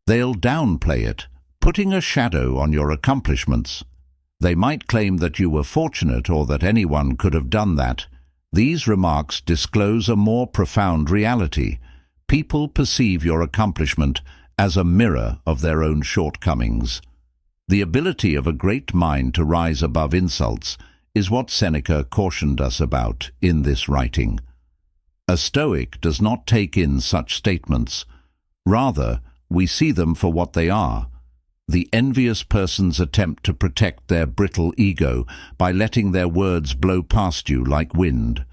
They'll downplay it, putting a shadow on your accomplishments. They might claim that you were fortunate or that anyone could have done that. These remarks disclose a more profound reality. People perceive your accomplishment as a mirror of their own shortcomings. The ability of a great mind to rise above insults is what Seneca cautioned us about in this writing. A Stoic does not take in such statements. Rather, we see them for what they are: the envious person's attempt to protect their brittle ego by letting their words blow past you like wind.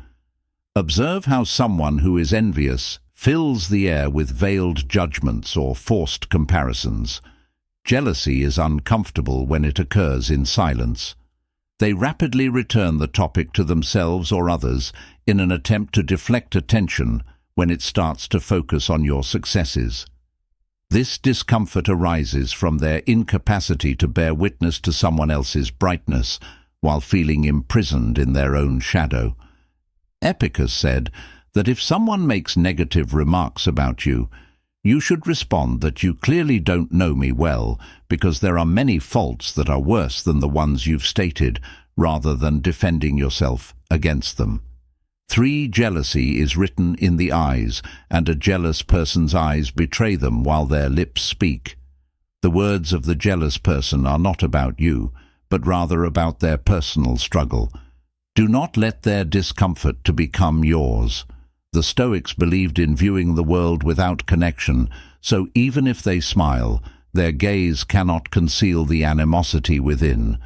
Observe how someone who is envious fills the air with veiled judgments or forced comparisons. Jealousy is uncomfortable when it occurs in silence. They rapidly return the topic to themselves or others in an attempt to deflect attention when it starts to focus on your successes. This discomfort arises from their incapacity to bear witness to someone else's brightness while feeling imprisoned in their own shadow. Epicurus said that if someone makes negative remarks about you, you should respond that you clearly don't know me well, because there are many faults that are worse than the ones you've stated, rather than defending yourself against them. 3. Jealousy is written in the eyes, and a jealous person's eyes betray them while their lips speak. The words of the jealous person are not about you, but rather about their personal struggle. Do not let their discomfort to become yours. The Stoics believed in viewing the world without connection, so even if they smile, their gaze cannot conceal the animosity within.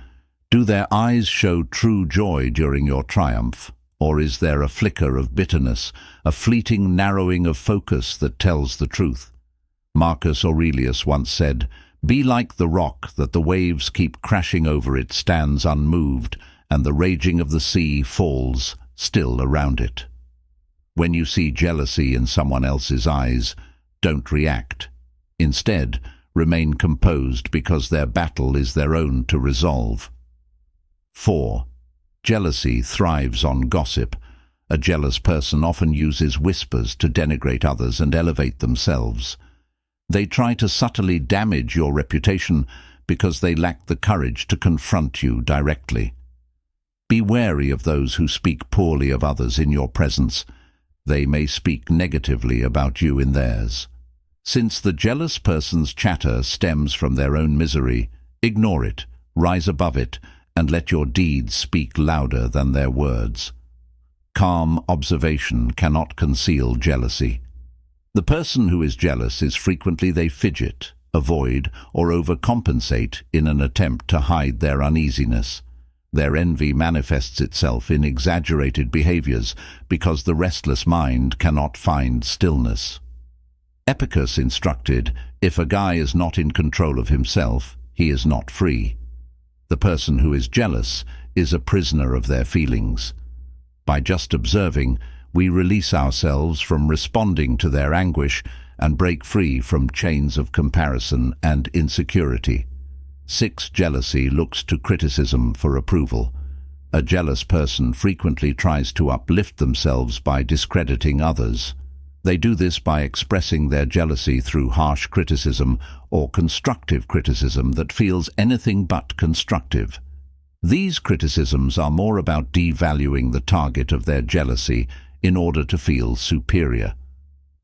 Do their eyes show true joy during your triumph? Or is there a flicker of bitterness, a fleeting narrowing of focus that tells the truth? Marcus Aurelius once said, "Be like the rock that the waves keep crashing over it stands unmoved, and the raging of the sea falls still around it." When you see jealousy in someone else's eyes, don't react. Instead, remain composed because their battle is their own to resolve. 4. Jealousy thrives on gossip. A jealous person often uses whispers to denigrate others and elevate themselves. They try to subtly damage your reputation because they lack the courage to confront you directly. Be wary of those who speak poorly of others in your presence. They may speak negatively about you in theirs. Since the jealous person's chatter stems from their own misery, ignore it, rise above it, and let your deeds speak louder than their words. Calm observation cannot conceal jealousy. The person who is jealous is frequently they fidget, avoid, or overcompensate in an attempt to hide their uneasiness. Their envy manifests itself in exaggerated behaviors because the restless mind cannot find stillness. Epicurus instructed, if a guy is not in control of himself, he is not free. The person who is jealous is a prisoner of their feelings. By just observing, we release ourselves from responding to their anguish and break free from chains of comparison and insecurity. 6. Jealousy looks to criticism for approval. A jealous person frequently tries to uplift themselves by discrediting others. They do this by expressing their jealousy through harsh criticism or constructive criticism that feels anything but constructive. These criticisms are more about devaluing the target of their jealousy in order to feel superior.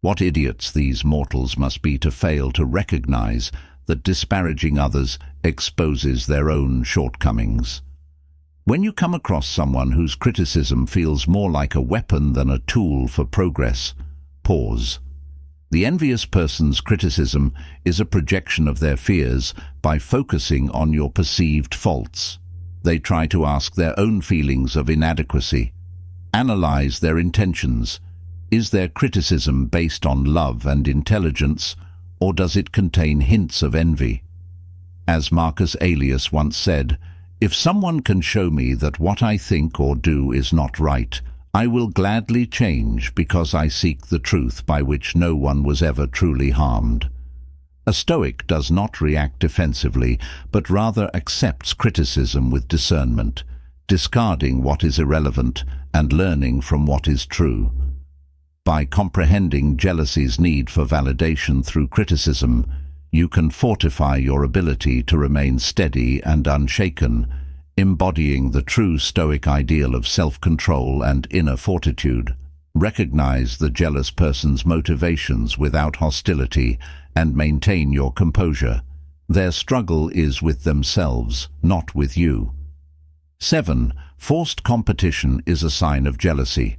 What idiots these mortals must be to fail to recognize that disparaging others exposes their own shortcomings. When you come across someone whose criticism feels more like a weapon than a tool for progress, pause. The envious person's criticism is a projection of their fears by focusing on your perceived faults. They try to ask their own feelings of inadequacy. Analyze their intentions. Is their criticism based on love and intelligence, or does it contain hints of envy? As Marcus Aurelius once said, if someone can show me that what I think or do is not right, I will gladly change because I seek the truth by which no one was ever truly harmed. A Stoic does not react defensively, but rather accepts criticism with discernment, discarding what is irrelevant and learning from what is true. By comprehending jealousy's need for validation through criticism, you can fortify your ability to remain steady and unshaken, embodying the true Stoic ideal of self-control and inner fortitude. Recognize the jealous person's motivations without hostility and maintain your composure. Their struggle is with themselves, not with you. 7. Forced competition is a sign of jealousy.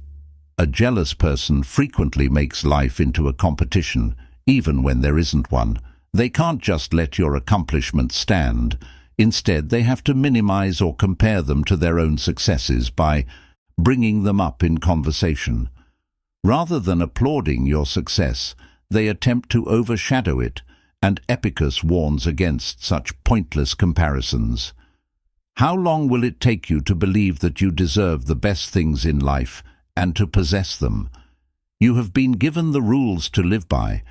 A jealous person frequently makes life into a competition, even when there isn't one. They can't just let your accomplishments stand. Instead, they have to minimize or compare them to their own successes by bringing them up in conversation. Rather than applauding your success, they attempt to overshadow it, and Epicus warns against such pointless comparisons. How long will it take you to believe that you deserve the best things in life and to possess them? You have been given the rules to live by,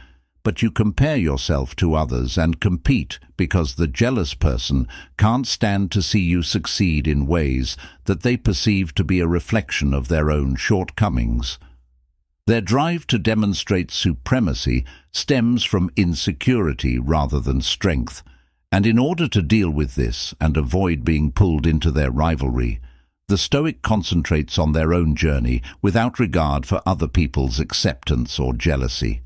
but you compare yourself to others and compete because the jealous person can't stand to see you succeed in ways that they perceive to be a reflection of their own shortcomings. Their drive to demonstrate supremacy stems from insecurity rather than strength, and in order to deal with this and avoid being pulled into their rivalry, the Stoic concentrates on their own journey without regard for other people's acceptance or jealousy.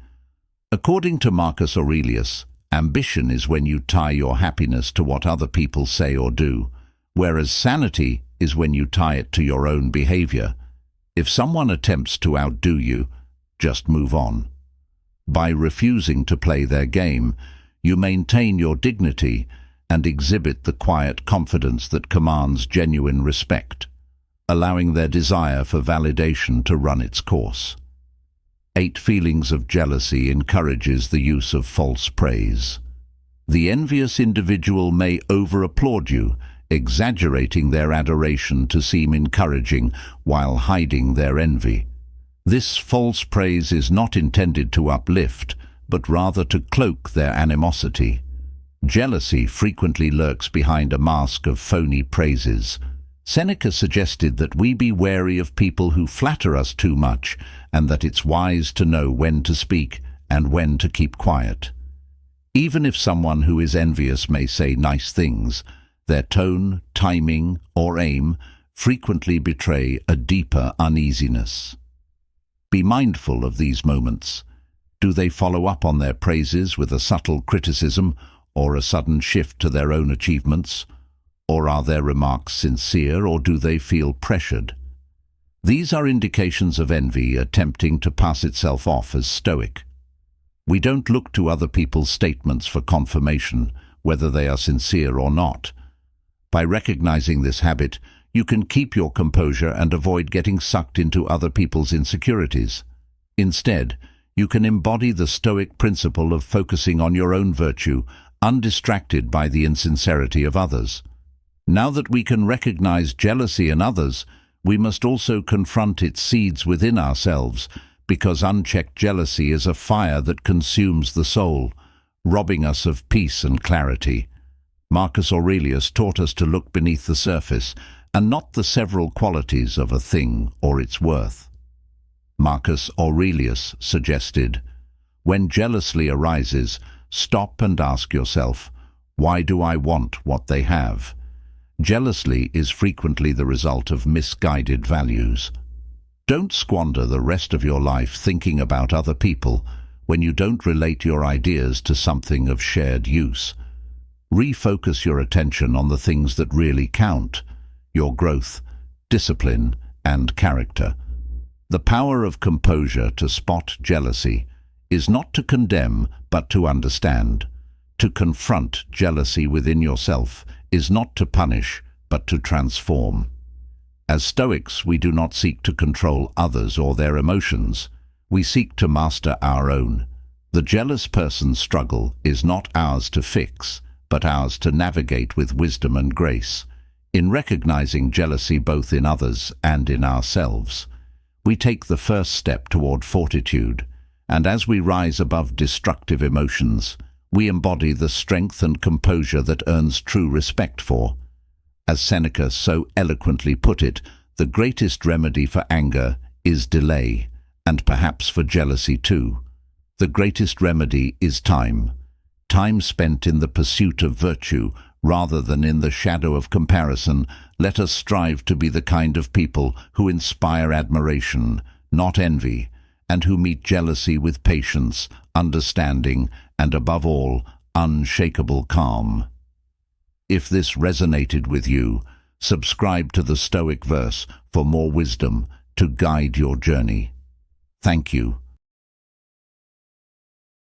According to Marcus Aurelius, ambition is when you tie your happiness to what other people say or do, whereas sanity is when you tie it to your own behavior. If someone attempts to outdo you, just move on. By refusing to play their game, you maintain your dignity and exhibit the quiet confidence that commands genuine respect, allowing their desire for validation to run its course. 8. Feelings of jealousy encourages the use of false praise. The envious individual may over-applaud you, exaggerating their adoration to seem encouraging while hiding their envy. This false praise is not intended to uplift, but rather to cloak their animosity. Jealousy frequently lurks behind a mask of phony praises. Seneca suggested that we be wary of people who flatter us too much, and that it's wise to know when to speak and when to keep quiet. Even if someone who is envious may say nice things, their tone, timing, or aim frequently betray a deeper uneasiness. Be mindful of these moments. Do they follow up on their praises with a subtle criticism or a sudden shift to their own achievements? Or are their remarks sincere, or do they feel pressured? These are indications of envy attempting to pass itself off as stoic. We don't look to other people's statements for confirmation, whether they are sincere or not. By recognizing this habit, you can keep your composure and avoid getting sucked into other people's insecurities. Instead, you can embody the Stoic principle of focusing on your own virtue, undistracted by the insincerity of others. Now that we can recognize jealousy in others, we must also confront its seeds within ourselves, because unchecked jealousy is a fire that consumes the soul, robbing us of peace and clarity. Marcus Aurelius taught us to look beneath the surface and not the several qualities of a thing or its worth. Marcus Aurelius suggested, when jealousy arises, stop and ask yourself, why do I want what they have? Jealousy is frequently the result of misguided values. Don't squander the rest of your life thinking about other people when you don't relate your ideas to something of shared use. Refocus your attention on the things that really count: your growth, discipline, and character. The power of composure to spot jealousy is not to condemn, but to understand. To confront jealousy within yourself is not to punish, but to transform. As Stoics, we do not seek to control others or their emotions. We seek to master our own. The jealous person's struggle is not ours to fix, but ours to navigate with wisdom and grace. In recognizing jealousy both in others and in ourselves, we take the first step toward fortitude, and as we rise above destructive emotions, we embody the strength and composure that earns true respect for. As Seneca so eloquently put it, the greatest remedy for anger is delay, and perhaps for jealousy too. The greatest remedy is time. time spent in the pursuit of virtue rather than in the shadow of comparison, let us strive to be the kind of people who inspire admiration, not envy, and who meet jealousy with patience, understanding, and above all, unshakable calm. If this resonated with you, subscribe to the Stoic verse for more wisdom to guide your journey. Thank you.